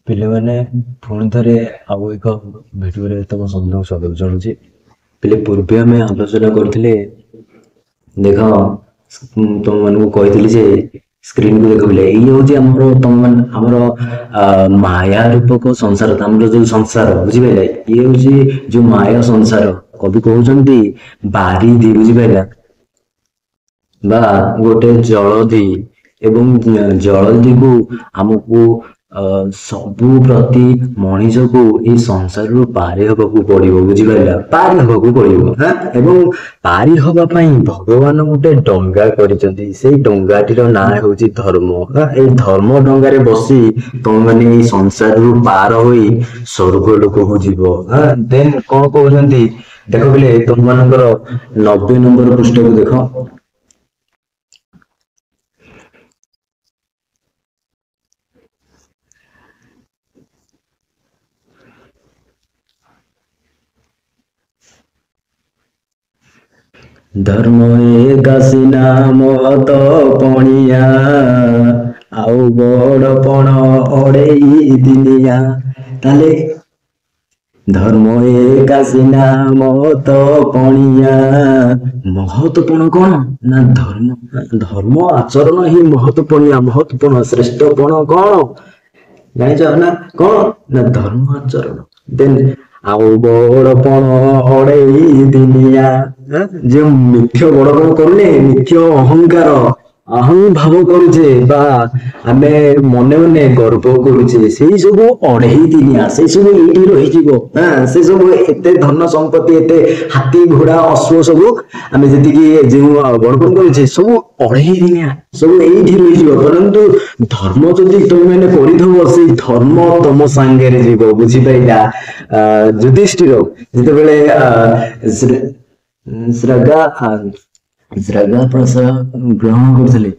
ପିଲାମାନେ ପୁଣି ଥରେ ଆଉ ଏକ ଭିଡିଓରେ ତମ ସମସ୍ତଙ୍କୁ ସ୍ୱାଗତ ଜଣାଉଛି। ପିଲେ ପୂର୍ବେ ଆମେ ଆଲୋଚନା କରୁଥିଲେ। ଦେଖ, ତମମାନଙ୍କୁ କହିଥିଲି ଯେ ସ୍କ୍ରିନକୁ ଦେଖ ପିଲେ, ଏଇ ହଉଛି ଆମର ତମମାନେ ଆମର ମାୟା ରୂପକ ସଂସାର, ଆମର ଯୋଉ ସଂସାର ବୁଝିପାରିଲେ, ଇଏ ହଉଛି ଯୋଉ ମାୟା ସଂସାର। କବି କହୁଛନ୍ତି ବାରିଧି, ବୁଝିପାରିଲା, ବା ଗୋଟେ ଜଳଧି। ଏବଂ ଜଳଧିକୁ ଆମକୁ ସବୁ ପ୍ରତି ମଣିଷକୁ ଏଇ ସଂସାରରୁ ପାରି ହବାକୁ ପଡିବ, ବୁଝିପାରିଲା, ପାରି ହବାକୁ ପଡିବ। ଏବଂ ପାରି ହବା ପାଇଁ ଭଗବାନ ଗୋଟେ ଡଙ୍ଗା କରିଛନ୍ତି। ସେଇ ଡଙ୍ଗାଟିର ନାଁ ହେଉଛି ଧର୍ମ। ଏଇ ଧର୍ମ ଡଙ୍ଗାରେ ବସି ତମେମାନେ ଏଇ ସଂସାରରୁ ପାର ହୋଇ ସ୍ୱର୍ଗ ଲୋକକୁ ଯିବ। ଦେନ୍ କଣ କହୁଛନ୍ତି ଦେଖ ପିଲେ, ତମମାନଙ୍କର 90 ନମ୍ବର ପୃଷ୍ଠକୁ ଦେଖ। ଧର୍ମ ଏକା ସିନା ମହତ ପଣିଆ, ଆଉ ବଡ ପଣ ଅଡେଇ ଦିନିଆ। ତାହେଲେ ଧର୍ମ ଏକା ସିନା ମହତ ପଣିଆ, ମହତପଣ କଣ ନା ଧର୍ମ। ଧର୍ମ ଆଚରଣ ହିଁ ମହତପଣିଆ। ମହତପଣ ଶ୍ରେଷ୍ଠପଣ କଣ ଜାଣିଛ ନା? କଣ ନା ଧର୍ମ ଆଚରଣ। ଦେନ୍ ଆଉ ବଡ ପଣ ଅଡେଇ ଦିନିଆ। ଯେଉଁ ମିଥ୍ୟ ବଡ ପଣ କରୁନେ, ମିଥ୍ୟ ଅହଙ୍କାର ଭାବ କରୁଛେ, ବା ଆମେ ମନେ ମନେ ଗର୍ବ କରୁଛେ, ସେଇ ସବୁ ଅଢେଇ ଦିନିଆ, ସେଇ ସବୁ ଏଇଠି ରହିଯିବ। ସେ ସବୁ ଏତେ ଧନ ସମ୍ପତ୍ତି, ଏତେ ହାତୀ ଘୋଡା ଅଶ୍ଵ, ସବୁ ଆମେ ଯେତିକି ଯେଉଁ ବଡପଣ କରୁଛେ, ସବୁ ଅଢେଇ ଦିନିଆ, ସବୁ ଏଇଠି ରହିଯିବ। ପରନ୍ତୁ ଧର୍ମ ଯଦି ତମେ ମାନେ କରିଥବ, ସେଇ ଧର୍ମ ତମ ସାଙ୍ଗରେ ଯିବ, ବୁଝିପାରିଲା। ଯୁଧିଷ୍ଠିର ଯେତେବେଳେ ଶ୍ରଗା ଶ୍ରଗା ପ୍ରସାଦ ଗ୍ରହଣ କରୁଥିଲେ,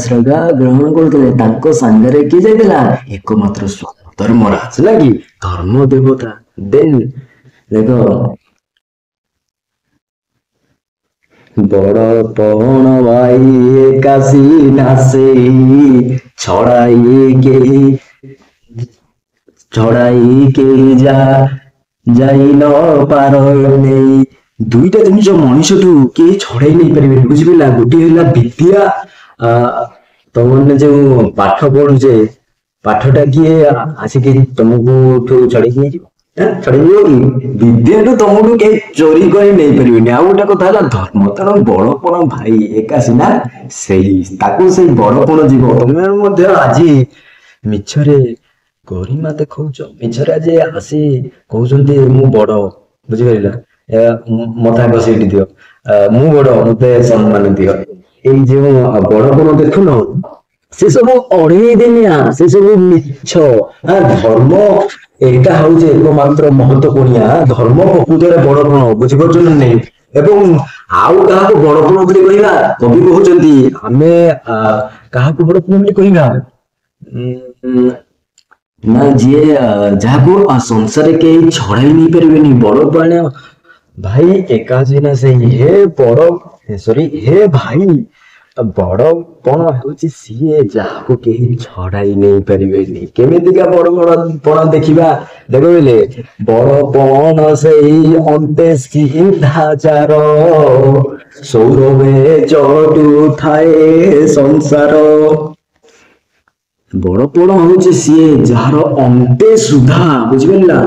ଶ୍ରଗା ଗ୍ରହଣ କରୁଥିଲେ, ତାଙ୍କ ସାଙ୍ଗରେ କିଏ ଯାଇଥିଲା? ଏକମାତ୍ର ଧର୍ମରାଜ, ହେଲା କି ଧର୍ମ ଦେବତା। ଦେନ୍ ଦେଖ, ବଡ ପଣ ଭାଇ ଏକାଶୀ ନାସେଇ, ଛଡାଇ କେହି ଛଡାଇ କେହି ଯାଇ ନ ପାର ନେଇ। ଦୁଇଟା ଜିନିଷ ମଣିଷଠୁ କେହି ଛଡେଇ ନେଇପାରିବେନି, ବୁଝିପାରିଲା। ଗୋଟିଏ ହେଲା ବିଦ୍ୟା। ତମମାନେ ଯୋଉ ପାଠ ପଢୁଛେ, ପାଠଟା କିଏ ଆସିକି ତମକୁ ଛଡେଇକି ନେଇଯିବ? ଛଡେଇ ଯିବ କି? ବିଦ୍ୟାଠୁ ତମଠୁ କେହି ଚୋରି କରି ନେଇପାରିବେନି। ଆଉ ଗୋଟେ କଥା ହେଲା ଧର୍ମ। ତେଣୁ ବଡପଣ ଭାଇ ଏକା ସିନା ସେଇ, ତାକୁ ସେଇ ବଡପଣ ଯିବ। ତମେ ମଧ୍ୟ ଆଜି ମିଛରେ ଗରିମା ଦେଖଉଛ, ମିଛରେ ଆଜି ଆସି କହୁଛନ୍ତି ମୁଁ ବଡ, ବୁଝିପାରିଲା। ମତେ ଆଗ ସେଇଠି ଦିଅ, ମୁଁ ବଡ, ମତେ ସମ୍ମାନ ଦିଅ। ଏଇ ଯୋଉ ବଡପଣ ଦେଖୁନ, ସେ ସବୁ ଅଢେଇ ଦିନିଆ, ସେ ସବୁ ମିଛ। ଧର୍ମ ଏଇଟା ହଉଛି ଏକମାତ୍ର ମହତ୍ୱପୂର୍ଣ୍ଣିଆ। ଧର୍ମ ପ୍ରକୃତରେ ବଡପଣ, ବୁଝିପାରୁଛ ନା ନାଇଁ? ଏବଂ ଆଉ କାହାକୁ ବଡପଣ ବୋଲି କହିବା? କବି କହୁଛନ୍ତି ଆମେ କାହାକୁ ବଡପଣ ବୋଲି କହିବା? ଉଁ ନା ଯିଏ ଯାହାକୁ ସଂସାରରେ କେହି ଛଡାଇ ନେଇପାରିବେନି। ବଡ ପାଣ ଭାଇ ଏକାଶୀ ନା ସେଇ, ହେ ବଡ ସରି ହେ ଭାଇ, ବଡ ପଣ ହେଉଛି ସିଏ ଯାହାକୁ କେହି ଛଡାଇ ନେଇ ପାରିବେନି। କେମିତିକା ବଡ ବଡ ପଣ ଦେଖିବା? ଦେଖ ବୋଇଲେ, ବଡ ପଣ ସେଇ ଅନ୍ତେ ସିଧାଚାର, ସୌରଭେ ଚଟୁ ଥାଏ ସଂସାର। ବଡ ପଣ ହଉଛି ସିଏ ଯାହାର ଅନ୍ତେ ସୁଧା, ବୁଝିପାରିଲା,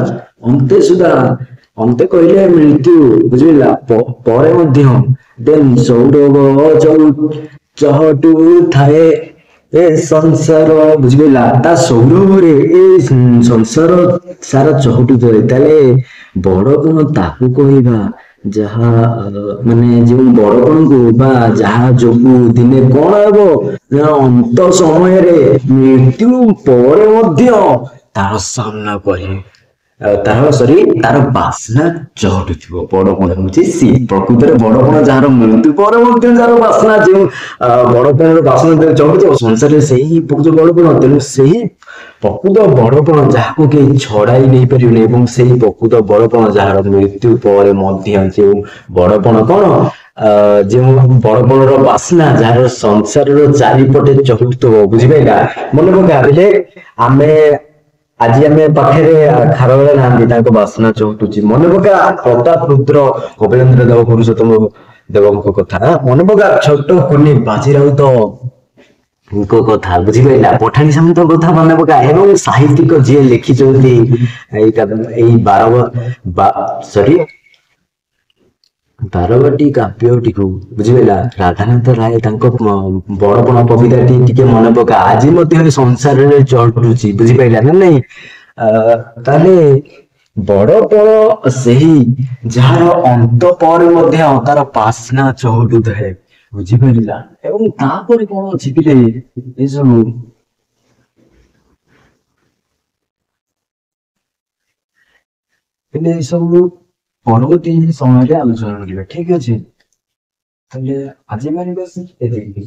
ଅନ୍ତେ ସୁଧା। ଅନ୍ତେ କହିଲେ ମୃତ୍ୟୁ, ବୁଝିପାରିଲା, ପରେ ମଧ୍ୟ। ଦେନ୍ ସୌରଭ ଚହଟୁ ଥାଏ ଏ ସଂସାର, ବୁଝିପାରିଲା। ତା ସୌରଭରେ ଏ ସଂସାର ସାରା ଚହଟୁ ଥାଏ। ତାହେଲେ ବଡପଣ ତାକୁ କହିବା ଯାହା ମାନେ ଯେଉଁ ବଡପଣକୁ, ବା ଯାହା ଯୋଗୁ ଦିନେ କଣ ହବ ନା ଅନ୍ତ ସମୟରେ, ମୃତ୍ୟୁ ପରେ ମଧ୍ୟ ତାର ସାମ୍ନା କରି ତାର ତାର ବାସ୍ନା ଚହଟୁଥିବ। ବଡପଣ ହଉଛି ସିଏ ପ୍ରକୃତରେ ବଡପଣ, ଯାହାର ମୃତ୍ୟୁ ପରେ ମଧ୍ୟ ଯାହାର ବାସ୍ନା, ଯେଉଁ ବଡପଣର ବାସ୍ନା ଚହଟୁଥିବ ସଂସାରରେ, ସେଇ ପ୍ରକୃତ ବଡପଣ। ତେଣୁ ସେହି ପ୍ରକୃତ ବଡପଣ ଯାହାକୁ କେହି ଛଡାଇ ନେଇପାରିବେନି, ଏବଂ ସେଇ ପ୍ରକୃତ ବଡପଣ ଯାହାର ମୃତ୍ୟୁ ପରେ ମଧ୍ୟ ଯେଉଁ ବଡପଣ କଣ, ଯେଉଁ ବଡପଣର ବାସ୍ନା ଯାହାର ସଂସାରର ଚାରିପଟେ ଚହଟୁଥିବ, ବୁଝିପାରିଲା। ମନେ ପକା, ଆମେ ଆଜି ଆମେ ପାଖରେ ଖାରବେଳ ନାହାନ୍ତି, ତାଙ୍କ ବାସନା ଚଉଟୁଛି। ମନେ ପକା ପ୍ରତାପ ରୁଦ୍ର କପିଳେନ୍ଦ୍ର ଦେବ ପୁରୁଷୋତ୍ତମ ଦେବଙ୍କ କଥା। ମନେ ପକା ଛୋଟ କୁନି ବାଜି ରାଉତ କଥା ବୁଝିପାରିଲା, ପଠାଣି ସାମନ୍ତଙ୍କ କଥା ମନେ ପକା, ଏବଂ ସାହିତ୍ୟିକ ଯିଏ ଲେଖିଛନ୍ତି ଏଇ ସରି ବାରବାଟୀ କାବ୍ୟଟିକୁ ବୁଝିପାରିଲା, ରାଧାନାଥ ରାୟ ତାଙ୍କ ବଡପଣ କବିତାଟି ଟିକେ ମନେ ପକା, ଆଜି ମଧ୍ୟ ଏ ସଂସାରରେ ଚଳୁଛି ବୁଝିପାରିଲା ନା ନାଇଁ। ତାହେଲେ ବଡପଣ ସେହି ଯାହାର ଅନ୍ତ ପରେ ମଧ୍ୟ ତାର ବାସ୍ନା ଚହଟୁଥାଏ ବୁଝିପାରିଲା। ଏବଂ ତାପରେ କଣ ଅଛି କିରେ ଏସବୁ, ହେଲେ ଏସବୁ ପରବର୍ତ୍ତୀ ସମୟରେ ଆଲୋଚନା କରିବା, ଠିକ ଅଛି। ତାହେଲେ ଆଜି ମାନେ ବସ ଏତିକି।